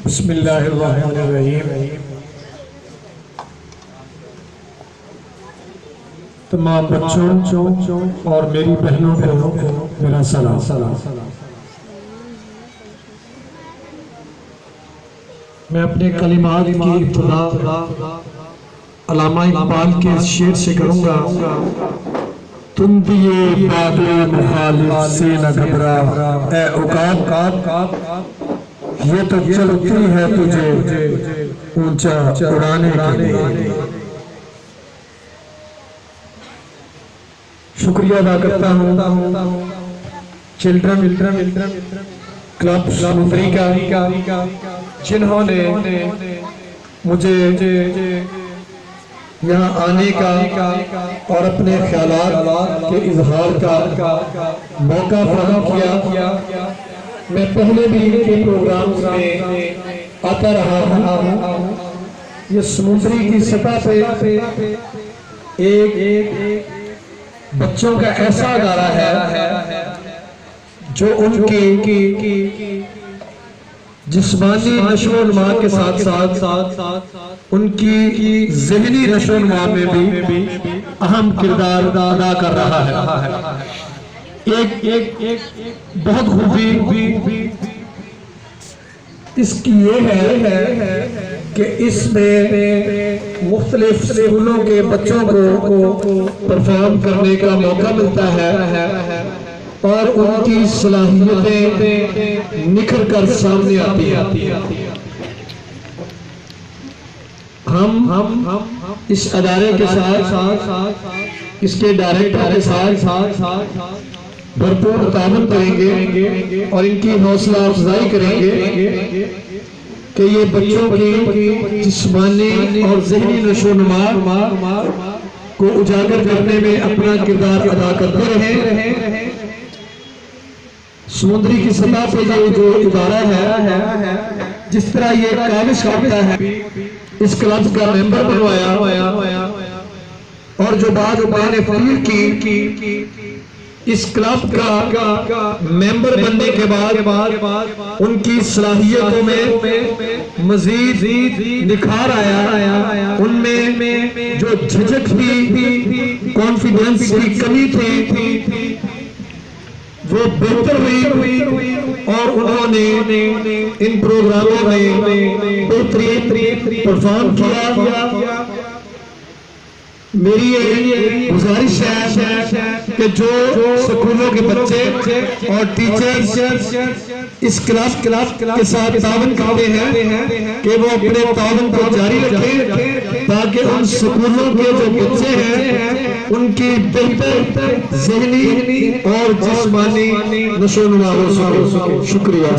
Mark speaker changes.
Speaker 1: बिस्मिल्लाहिर्रहमानिर्रहीम। तमाम बच्चों और मेरी बहनों को मेरा सलाम। मैं अपने कलिमात की इब्तिदा अल्लामा इकबाल के शेर से करूँगा। तुम दिए बाग़े मुखालिफ से न घबरा ए उकाब, ये तो चलती है तुझे ऊंचा उड़ाने के लिए। शुक्रिया अदा करता हूँ चिल्ड्रन क्लब समुद्री का, जिन्होंने मुझे यहाँ आने का और अपने ख्यालात के इजहार का मौका फराहम किया। मैं पहले भी इनके प्रोग्राम में आता रहा हूँ। ये समुद्री की सतह पे एक बच्चों का ऐसा अदारा है जो उनकी जिस्मानी नशोनुमा के साथ साथ उनकी ज़हनी नशोनुमा में भी अहम किरदार अदा कर रहा है। एक बहुत खूबी इसकी ये है कि इसमें मुख्तलिफ स्कूलों के बच्चों को परफॉर्म करने का मौका मिलता है और उनकी सलाहियतें निखर कर सामने आती है। हम इस अदारे के साथ इसके डायरेक्टर के साथ भरपूर ताबन करेंगे और इनकी हौसला अफजाई करेंगे कि ये बच्चों की जिस्मानी और ज़हनी नशोनुमा को उजागर करने में अपना किरदार अदा करते रहे। समुद्री की सतह पे ये जो इदारा है, जिस तरह ये काबिज करता है, इस क्लब का मेंबर बनवाया और जो बात मैंने फील की इस क्लब का मेंबर बनने के बाद उनकी सलाहियतों में मजीद निखार आया। उनमें जो झिझक थी, कॉन्फिडेंस की कमी थी, वो बेहतर हुई और उन्होंने इन प्रोग्रामों में बेहतरीन परफॉर्म किया। मेरी ये गुजारिश है कि जो स्कूलों के बच्चे और टीचर्स इस क्लास के साथ तावन करते हैं कि वो अपने तावन को जारी रखें, ताकि उन स्कूलों के जो बच्चे हैं उनकी बेहतर ज़हनी और जिस्मानी नशोनुमा हो सके। शुक्रिया।